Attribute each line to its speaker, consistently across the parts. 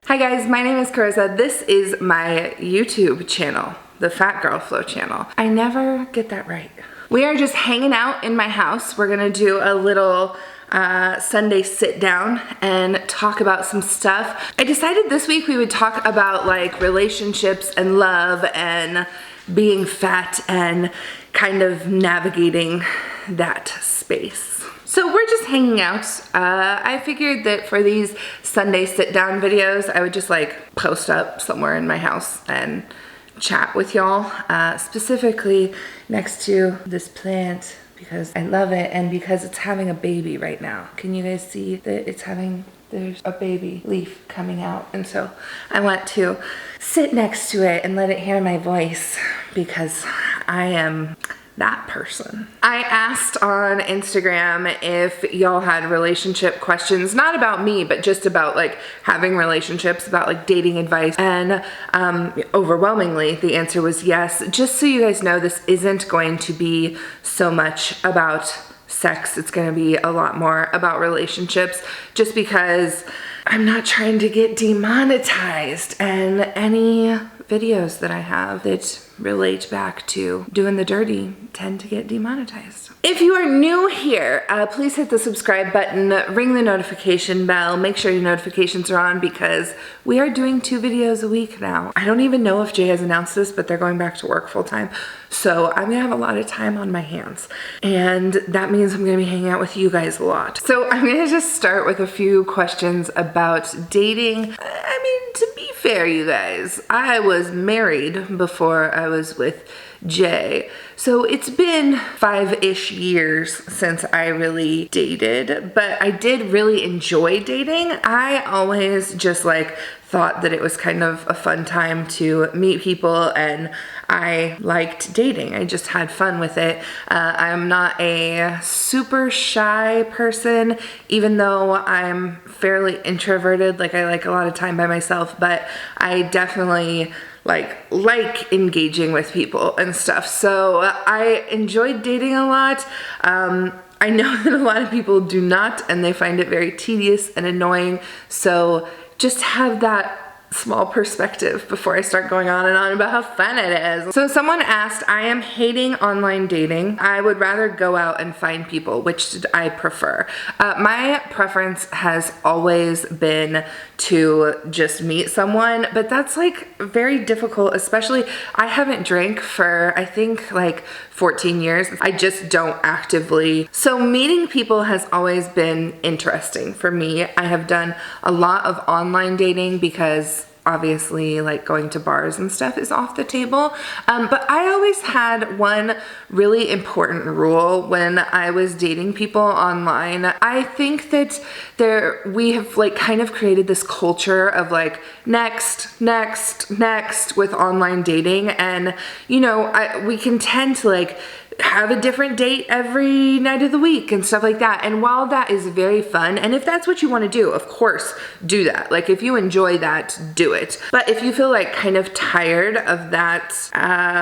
Speaker 1: Hi guys, my name is Carissa. This is my YouTube channel, the FatGirlFlow channel. I never get that right. We are just hanging out in my house. We're gonna do a little Sunday sit down and talk about some stuff. I decided this week we would talk about like relationships and love and being fat and kind of navigating that space. So we're just hanging out. I figured that for these Sunday sit down videos, I would just like post up somewhere in my house and chat with y'all, specifically next to this plant because I love it and because it's having a baby right now. Can you guys see that it's having, there's a baby leaf coming out, and so I want to sit next to it and let it hear my voice because I am that person. I asked on Instagram if y'all had relationship questions, not about me, but just about like having relationships, about like dating advice, and overwhelmingly the answer was yes. Just so you guys know, this isn't going to be so much about sex. It's gonna be a lot more about relationships, just because I'm not trying to get demonetized, and any videos that I have that relate back to doing the dirty tend to get demonetized. If you are new here, please hit the subscribe button, ring the notification bell, make sure your notifications are on because we are doing 2 videos a week now. I don't even know if Jay has announced this, but they're going back to work full time. So I'm gonna have a lot of time on my hands. And that means I'm gonna be hanging out with you guys a lot. So I'm gonna just start with a few questions about dating. I mean, to be fair, you guys, I was married before I was with Jay. So it's been 5-ish years since I really dated, but I did really enjoy dating. I always just like thought that it was kind of a fun time to meet people, and I liked dating. I just had fun with it. I'm not a super shy person, even though I'm fairly introverted. Like I like a lot of time by myself, but I definitely like engaging with people and stuff. So I enjoyed dating a lot. I know that a lot of people do not, and they find it very tedious and annoying. So just have that small perspective before I start going on and on about how fun it is. So someone asked, I am hating online dating. I would rather go out and find people. Which did I prefer? My preference has always been to just meet someone, but that's like very difficult, especially I haven't drank for I think like 14 years. I just don't actively. So meeting people has always been interesting for me. I have done a lot of online dating because obviously like going to bars and stuff is off the table. But I always had one really important rule when I was dating people online. I think that we have like kind of created this culture of like next with online dating, and you know, we can tend to like have a different date every night of the week and stuff like that. And while that is very fun, and if that's what you want to do, of course, do that. Like if you enjoy that, do it. But if you feel like kind of tired of that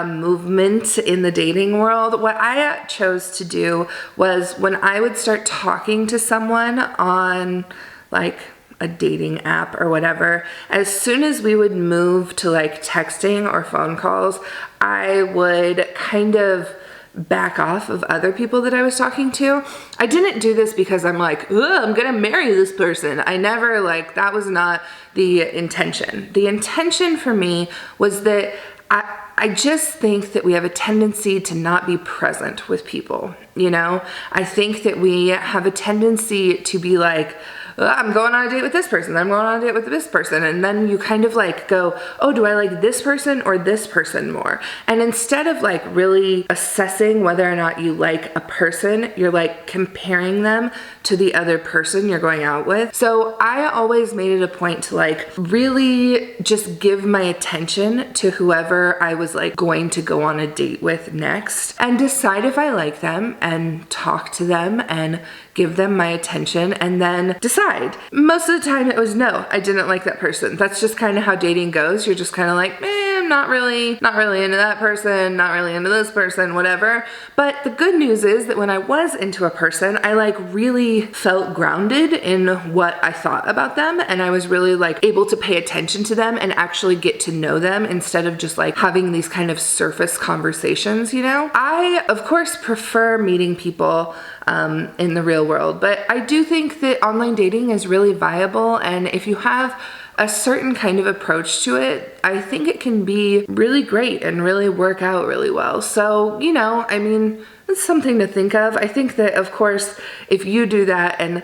Speaker 1: movement in the dating world, what I chose to do was when I would start talking to someone on like a dating app or whatever, as soon as we would move to like texting or phone calls, I would kind of back off of other people that I was talking to. I didn't do this because I'm like, I'm gonna marry this person. I never that was not the intention. The intention for me was that I just think that we have a tendency to not be present with people, you know? I think that we have a tendency to be like, I'm going on a date with this person, I'm going on a date with this person, and then you kind of like go, oh, do I like this person or this person more? And instead of like really assessing whether or not you like a person, you're like comparing them to the other person you're going out with. So I always made it a point to like really just give my attention to whoever I was like going to go on a date with next, and decide if I like them and talk to them and give them my attention, and then decide. Most of the time it was no, I didn't like that person. That's just kind of how dating goes. You're just kind of like, I'm not really into that person, not really into this person, whatever. But the good news is that when I was into a person, I like really felt grounded in what I thought about them, and I was really like able to pay attention to them and actually get to know them instead of just like having these kind of surface conversations, you know? I, of course, prefer meeting people in the real world, but I do think that online dating is really viable, and if you have a certain kind of approach to it, I think it can be really great and really work out really well. So, you know, I mean, it's something to think of. I think that, of course, if you do that and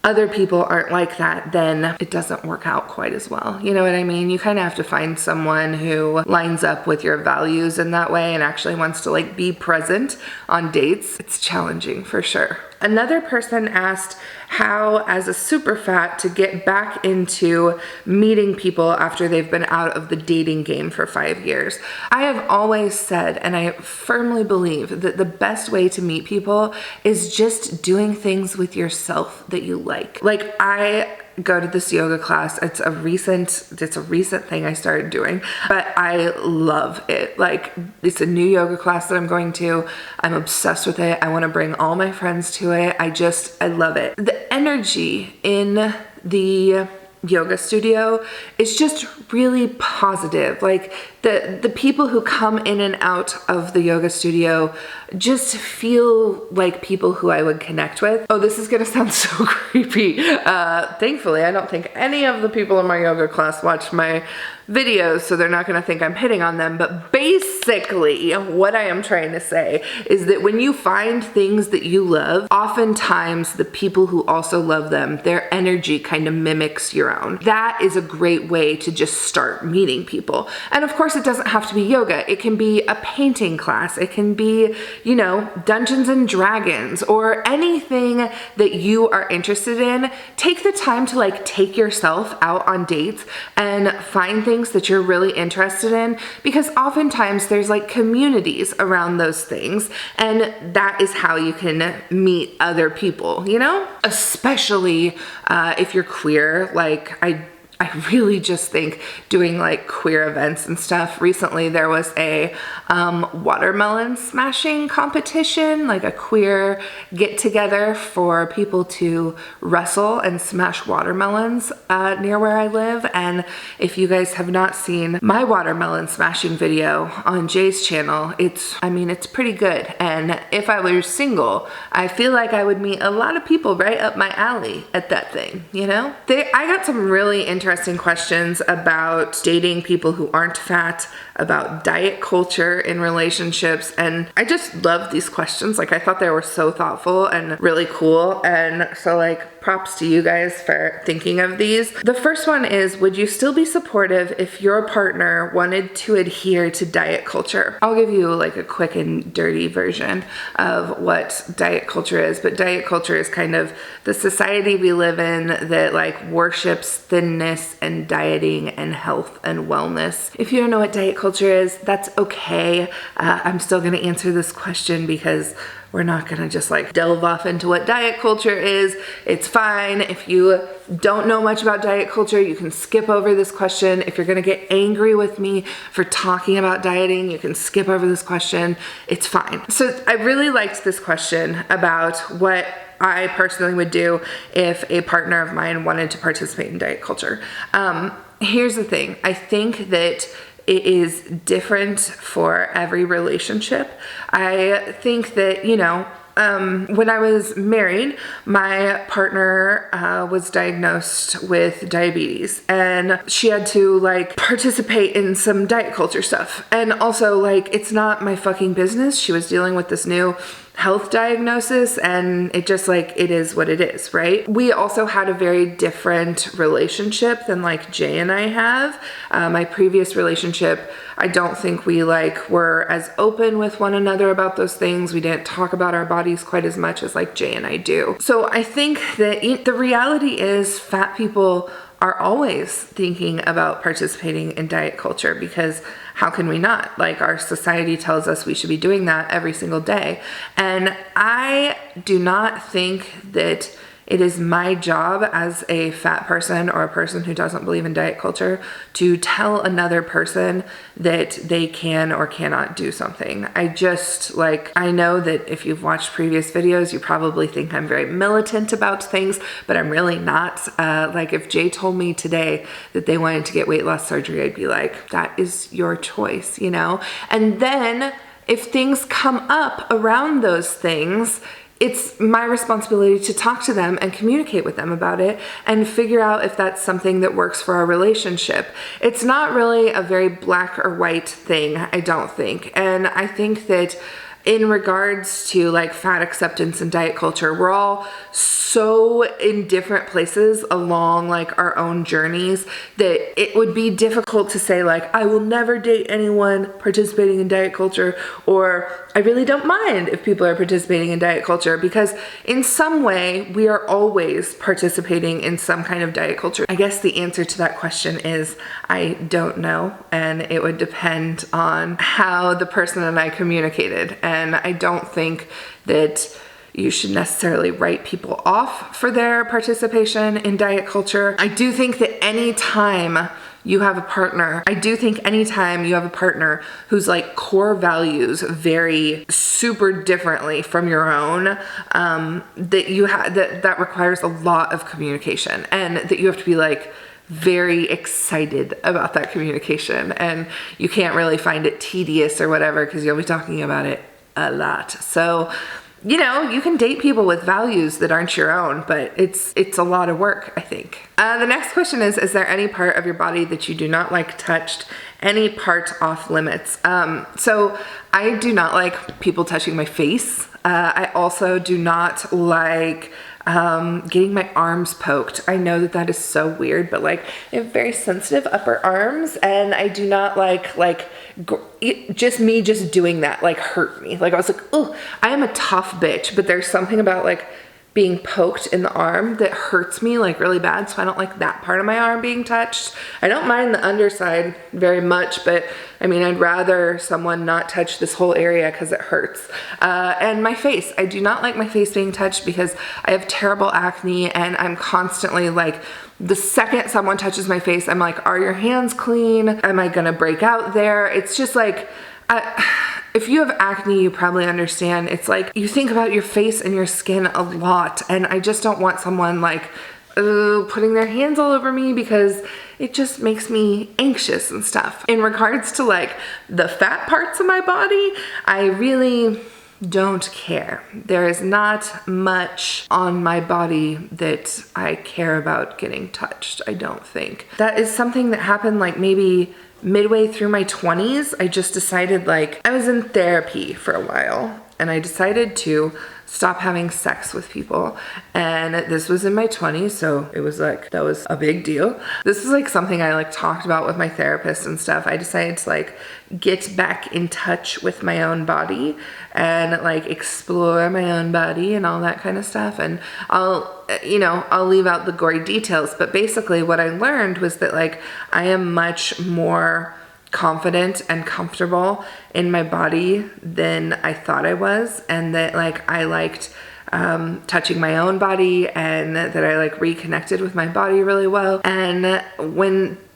Speaker 1: other people aren't like that, then it doesn't work out quite as well. You know what I mean? You kind of have to find someone who lines up with your values in that way and actually wants to like be present on dates. It's challenging for sure. Another person asked how, as a super fat, to get back into meeting people after they've been out of the dating game for 5 years. I have always said, and I firmly believe, that the best way to meet people is just doing things with yourself that you like. Like, I go to this yoga class. It's a recent thing I started doing, but I love it. Like, it's a new yoga class that I'm going to. I'm obsessed with it. I want to bring all my friends to it. I love it. The energy in the yoga studio is just really positive. Like, the people who come in and out of the yoga studio just feel like people who I would connect with. Oh, this is gonna sound so creepy. Thankfully, I don't think any of the people in my yoga class watch my videos, so they're not gonna think I'm hitting on them. But basically, what I am trying to say is that when you find things that you love, oftentimes the people who also love them, their energy kind of mimics your own. That is a great way to just start meeting people. And of course, it doesn't have to be yoga. It can be a painting class. It can be, you know, Dungeons and Dragons, or anything that you are interested in. Take the time to like take yourself out on dates and find things that you're really interested in, because oftentimes there's like communities around those things, and that is how you can meet other people, you know? Especially if you're queer. Like, I really just think doing like queer events and stuff. Recently there was a watermelon smashing competition, like a queer get together for people to wrestle and smash watermelons near where I live. And if you guys have not seen my watermelon smashing video on Jay's channel, it's pretty good. And if I were single, I feel like I would meet a lot of people right up my alley at that thing, you know? I got some really interesting questions about dating people who aren't fat, about diet culture in relationships, and I just love these questions. Like, I thought they were so thoughtful and really cool, and so like props to you guys for thinking of these. The first one is, would you still be supportive if your partner wanted to adhere to diet culture? I'll give you like a quick and dirty version of what diet culture is, but diet culture is kind of the society we live in that like worships thinness and dieting and health and wellness. If you don't know what diet culture is, that's okay. I'm still gonna answer this question because we're not gonna just like delve off into what diet culture is. It's fine. If you don't know much about diet culture, you can skip over this question. If you're gonna get angry with me for talking about dieting, you can skip over this question. It's fine. So I really liked this question about what I personally would do if a partner of mine wanted to participate in diet culture. Here's the thing. I think that it is different for every relationship. I think that, you know, when I was married, my partner was diagnosed with diabetes, and she had to like participate in some diet culture stuff. And also, like, it's not my fucking business. She was dealing with this new health diagnosis, and it just like, it is what it is, right? We also had a very different relationship than like Jay and I have. My previous relationship, I don't think we like were as open with one another about those things. We didn't talk about our bodies quite as much as like Jay and I do. So I think that the reality is fat people are always thinking about participating in diet culture, because how can we not? Like, our society tells us we should be doing that every single day. And I do not think that it is my job as a fat person or a person who doesn't believe in diet culture to tell another person that they can or cannot do something. I know that if you've watched previous videos, you probably think I'm very militant about things, but I'm really not. Like if Jay told me today that they wanted to get weight loss surgery, I'd be like, that is your choice, you know? And then if things come up around those things, it's my responsibility to talk to them and communicate with them about it and figure out if that's something that works for our relationship. It's not really a very black or white thing, I don't think. And I think that in regards to like fat acceptance and diet culture, we're all so in different places along like our own journeys that it would be difficult to say like, I will never date anyone participating in diet culture, or I really don't mind if people are participating in diet culture, because in some way we are always participating in some kind of diet culture. I guess the answer to that question is I don't know, and it would depend on how the person and I communicated. And I don't think that you should necessarily write people off for their participation in diet culture. I do think that anytime you have a partner whose like core values vary super differently from your own, that requires a lot of communication, and that you have to be like very excited about that communication, and you can't really find it tedious or whatever because you'll be talking about it a lot. So, you know, you can date people with values that aren't your own, but it's a lot of work, I think. The next question is there any part of your body that you do not like touched? Any part off limits? So I do not like people touching my face. I also do not like getting my arms poked. I know that that is so weird, but like I have very sensitive upper arms, and I do not like just me just doing that like hurt me. Like I was like, oh, I am a tough bitch, but there's something about like being poked in the arm that hurts me like really bad, so I don't like that part of my arm being touched. I don't mind the underside very much, but I mean, I'd rather someone not touch this whole area because it hurts. And my face, I do not like my face being touched because I have terrible acne, and I'm constantly like, the second someone touches my face, I'm like, are your hands clean? Am I gonna break out there? It's just like, if you have acne, you probably understand. It's like you think about your face and your skin a lot, and I just don't want someone like putting their hands all over me because it just makes me anxious and stuff. In regards to like the fat parts of my body, I really don't care. There is not much on my body that I care about getting touched, I don't think. That is something that happened like maybe midway through my 20s. I just decided, like, I was in therapy for a while, and I decided to stop having sex with people. And this was in my 20s, so it was like, that was a big deal. This was like something I like talked about with my therapist and stuff. I decided to like get back in touch with my own body and like explore my own body and all that kind of stuff. And I'll leave out the gory details, but basically what I learned was that like I am much more confident and comfortable in my body than I thought I was, and that like I liked touching my own body, and that I like reconnected with my body really well. And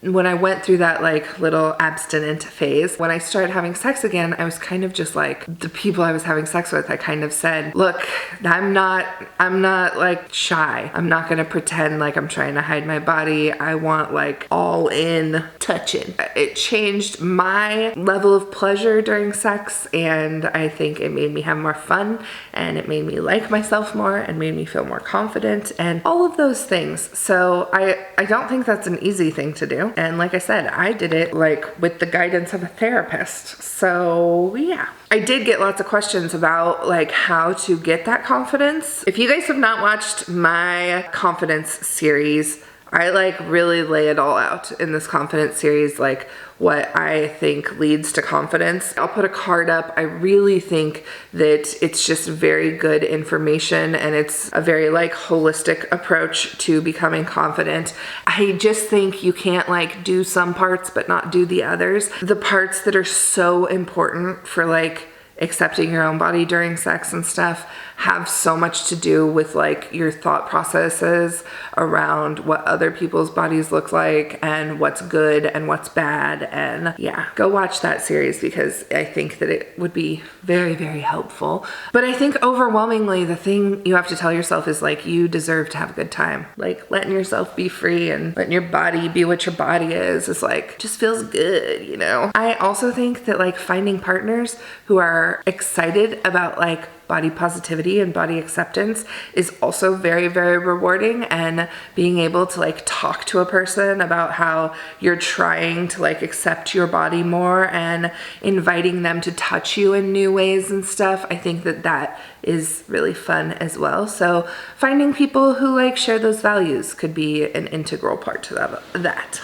Speaker 1: when I went through that like little abstinent phase, when I started having sex again, I was kind of just like, the people I was having sex with, I kind of said, look, I'm not like shy. I'm not gonna pretend like I'm trying to hide my body. I want like all in touching. It changed my level of pleasure during sex, and I think it made me have more fun, and it made me like myself more, and made me feel more confident, and all of those things. So I don't think that's an easy thing to do. And like I said, I did it like with the guidance of a therapist. So yeah. I did get lots of questions about like how to get that confidence. If you guys have not watched my confidence series, I like really lay it all out in this confidence series, like what I think leads to confidence. I'll put a card up. I really think that it's just very good information, and it's a very like holistic approach to becoming confident. I just think you can't like do some parts but not do the others. The parts that are so important for like accepting your own body during sex and stuff, have so much to do with like your thought processes around what other people's bodies look like and what's good and what's bad. And yeah, go watch that series because I think that it would be very, very helpful. But I think overwhelmingly the thing you have to tell yourself is like, you deserve to have a good time. Like letting yourself be free and letting your body be what your body is like, just feels good, you know? I also think that like finding partners who are excited about like body positivity and body acceptance is also very, very rewarding. And being able to like talk to a person about how you're trying to like accept your body more and inviting them to touch you in new ways and stuff, I think that that is really fun as well. So finding people who like share those values could be an integral part to that.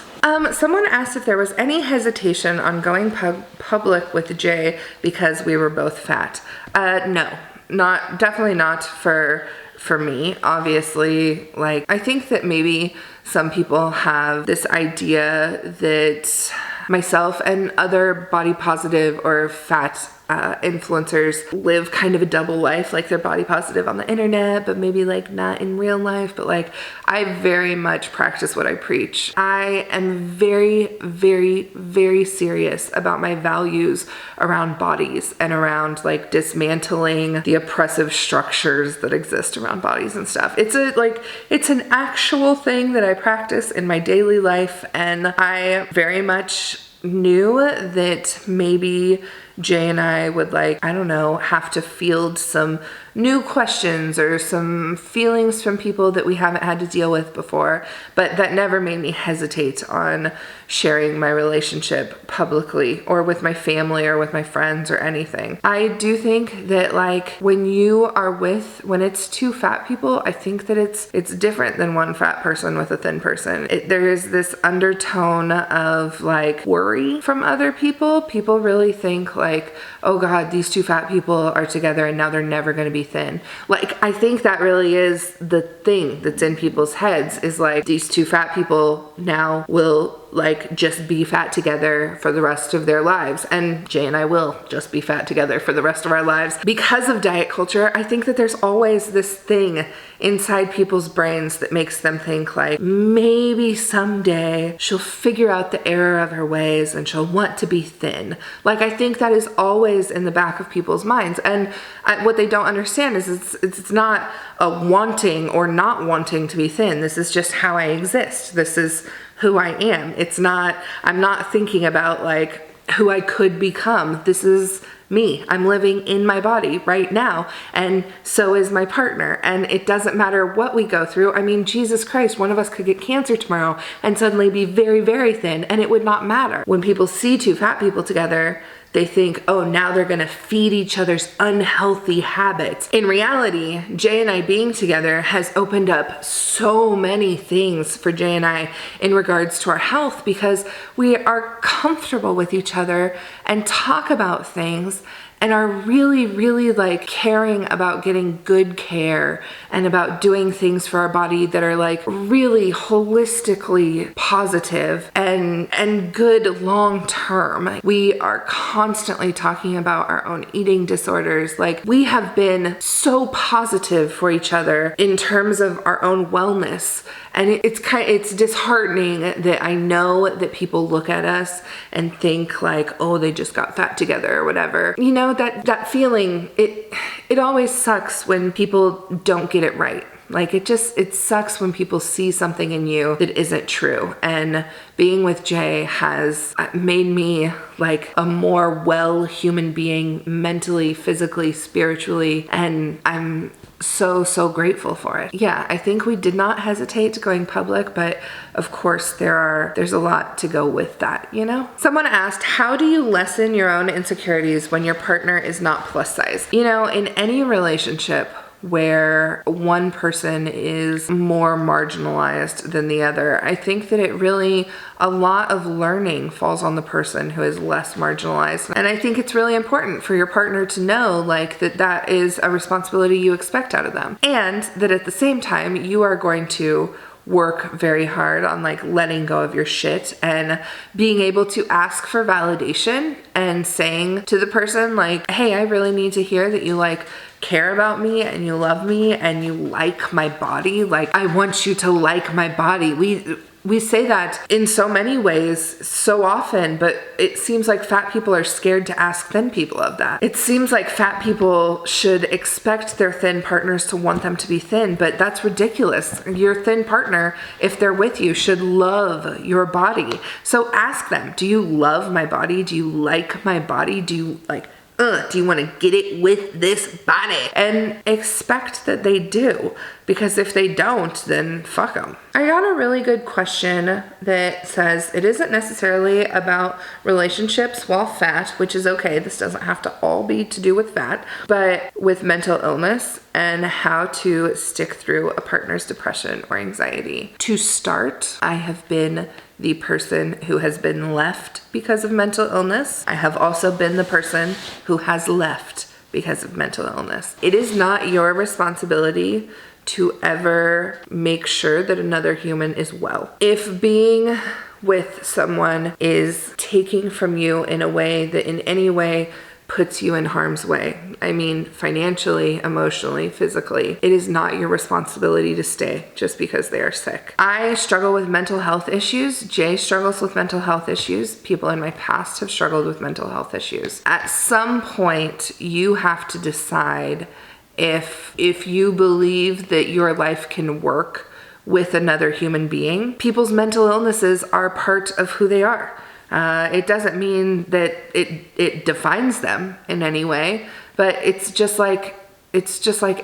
Speaker 1: Someone asked if there was any hesitation on going public with Jay because we were both fat. No. Definitely not for me. Obviously, like I think that maybe some people have this idea that myself and other body positive or fat influencers live kind of a double life, like they're body positive on the internet, but maybe like not in real life. But like I very much practice what I preach. I am very, very, very serious about my values around bodies and around like dismantling the oppressive structures that exist around bodies and stuff. It's an actual thing that I practice in my daily life, and I very much knew that maybe Jay and I would like, I don't know, have to field some new questions or some feelings from people that we haven't had to deal with before, but that never made me hesitate on sharing my relationship publicly or with my family or with my friends or anything. I do think that like when it's two fat people, I think that it's different than one fat person with a thin person. There is this undertone of like worry from other people. People really think like, oh God, these two fat people are together and now they're never going to be thin. Like, I think that really is the thing that's in people's heads, is like these two fat people now will like just be fat together for the rest of their lives. And Jay and I will just be fat together for the rest of our lives. Because of diet culture, I think that there's always this thing inside people's brains that makes them think like, maybe someday she'll figure out the error of her ways and she'll want to be thin. Like, I think that is always in the back of people's minds. And what they don't understand is it's not a wanting or not wanting to be thin. This is just how I exist. This is who I am. I'm not thinking about like who I could become. This is me. I'm living in my body right now, and so is my partner. And it doesn't matter what we go through. I mean, Jesus Christ, one of us could get cancer tomorrow and suddenly be very, very thin, and it would not matter. When people see two fat people together, they think, oh, now they're gonna feed each other's unhealthy habits. In reality, Jay and I being together has opened up so many things for Jay and I in regards to our health, because we are comfortable with each other and talk about things and are really, really like caring about getting good care and about doing things for our body that are like really holistically positive and good long term. We are constantly talking about our own eating disorders. Like, we have been so positive for each other in terms of our own wellness. And it's disheartening that I know that people look at us and think like, oh, they just got fat together or whatever. You know, that feeling, it always sucks when people don't get it right. Like, it sucks when people see something in you that isn't true. And being with Jay has made me like a more well human being, mentally, physically, spiritually, and I'm so grateful for it. Yeah, I think we did not hesitate to going public, but of course there's a lot to go with that, you know? Someone asked, how do you lessen your own insecurities when your partner is not plus size? You know, in any relationship where one person is more marginalized than the other, I think that a lot of learning falls on the person who is less marginalized. And I think it's really important for your partner to know like that is a responsibility you expect out of them. And that at the same time, you are going to work very hard on like letting go of your shit and being able to ask for validation and saying to the person like, hey, I really need to hear that you like care about me and you love me and you like my body. Like, I want you to like my body. We say that in so many ways so often, but it seems like fat people are scared to ask thin people of that. It seems like fat people should expect their thin partners to want them to be thin, but that's ridiculous. Your thin partner, if they're with you, should love your body. So ask them, do you love my body? Do you like my body? Do you like, do you want to get it with this body? And expect that they do, because if they don't, then fuck them. I got a really good question that says it isn't necessarily about relationships while fat, which is okay. This doesn't have to all be to do with fat, but with mental illness and how to stick through a partner's depression or anxiety. To start, I have been the person who has been left because of mental illness. I have also been the person who has left because of mental illness. It is not your responsibility to ever make sure that another human is well. If being with someone is taking from you in a way that in any way puts you in harm's way, I mean financially, emotionally, physically, it is not your responsibility to stay just because they are sick. I struggle with mental health issues. Jay struggles with mental health issues. People in my past have struggled with mental health issues. At some point, you have to decide if you believe that your life can work with another human being. People's mental illnesses are part of who they are. It doesn't mean that it defines them in any way, but it's just like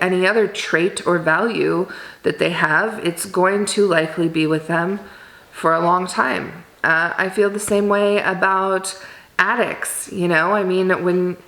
Speaker 1: any other trait or value that they have. It's going to likely be with them for a long time. I feel the same way about addicts. You know, I mean,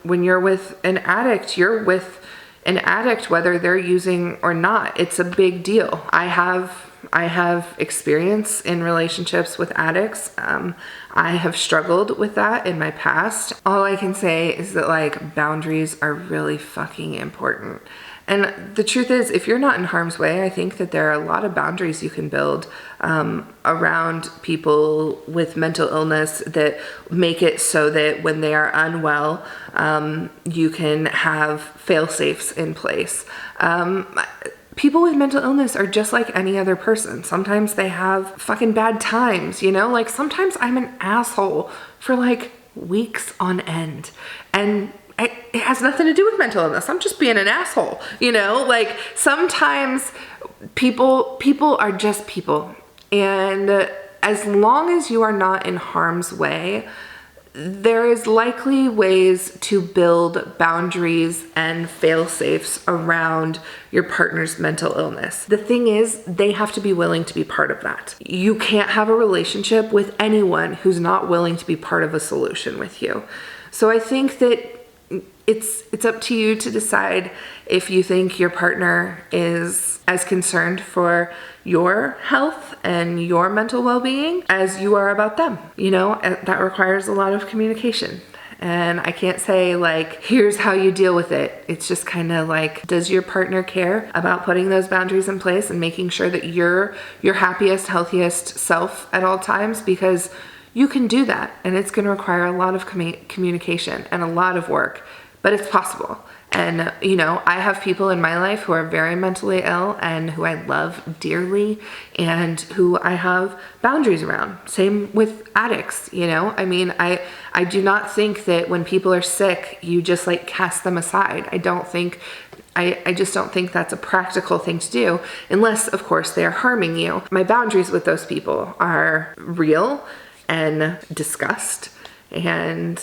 Speaker 1: when you're with an addict, you're with an addict whether they're using or not. It's a big deal. I have experience in relationships with addicts. I have struggled with that in my past. All I can say is that like boundaries are really fucking important. And the truth is, if you're not in harm's way, I think that there are a lot of boundaries you can build around people with mental illness that make it so that when they are unwell, you can have fail-safes in place. People with mental illness are just like any other person. Sometimes they have fucking bad times, you know? Like sometimes I'm an asshole for like weeks on end. And it has nothing to do with mental illness. I'm just being an asshole, you know? Like sometimes people are just people. And as long as you are not in harm's way, there is likely ways to build boundaries and fail-safes around your partner's mental illness. The thing is, they have to be willing to be part of that. You can't have a relationship with anyone who's not willing to be part of a solution with you. So I think that it's up to you to decide if you think your partner is as concerned for your health and your mental well-being as you are about them. You know, that requires a lot of communication. And I can't say like, here's how you deal with it. It's just kind of like, does your partner care about putting those boundaries in place and making sure that you're your happiest, healthiest self at all times? Because you can do that, and it's going to require a lot of communication and a lot of work, but it's possible. And, you know, I have people in my life who are very mentally ill and who I love dearly and who I have boundaries around. Same with addicts, you know? I mean, I do not think that when people are sick, you just like cast them aside. I just don't think that's a practical thing to do unless, of course, they are harming you. My boundaries with those people are real and discussed. And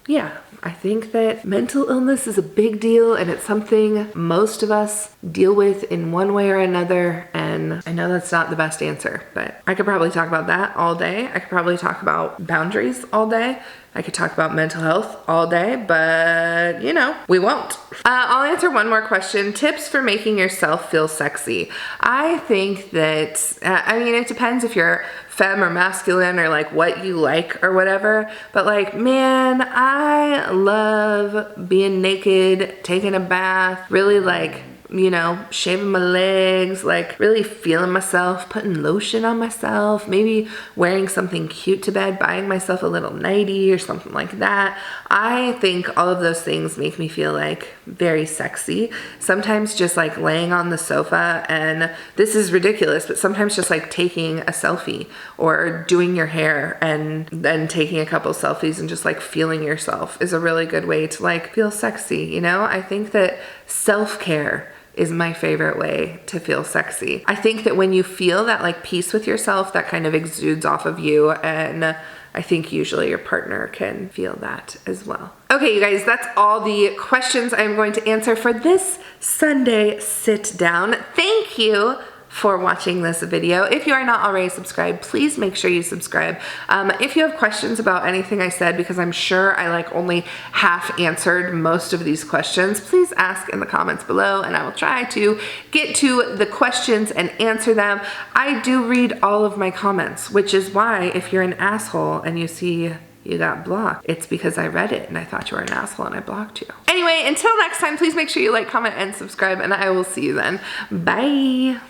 Speaker 1: yeah, I think that mental illness is a big deal, and it's something most of us deal with in one way or another. And I know that's not the best answer, but I could probably talk about that all day. I could probably talk about boundaries all day. I could talk about mental health all day, but you know, we won't. I'll answer one more question. Tips for making yourself feel sexy. I think that, I mean, it depends if you're femme or masculine or like what you like or whatever, but like, man, I love being naked, taking a bath, really like you know, shaving my legs, like really feeling myself, putting lotion on myself, maybe wearing something cute to bed, buying myself a little nightie or something like that. I think all of those things make me feel like very sexy. Sometimes just like laying on the sofa, and this is ridiculous, but sometimes just like taking a selfie or doing your hair and then taking a couple selfies and just like feeling yourself is a really good way to like feel sexy, you know? I think that self-care is my favorite way to feel sexy. I think that when you feel that like peace with yourself, that kind of exudes off of you, and I think usually your partner can feel that as well. Okay, you guys, that's all the questions I'm going to answer for this Sunday sit down. Thank you for watching this video. If you are not already subscribed, please make sure you subscribe. If you have questions about anything I said, because I'm sure I like only half answered most of these questions, please ask in the comments below and I will try to get to the questions and answer them. I do read all of my comments, which is why if you're an asshole and you see you got blocked, it's because I read it and I thought you were an asshole and I blocked you. Anyway, until next time, please make sure you like, comment, and subscribe, and I will see you then. Bye.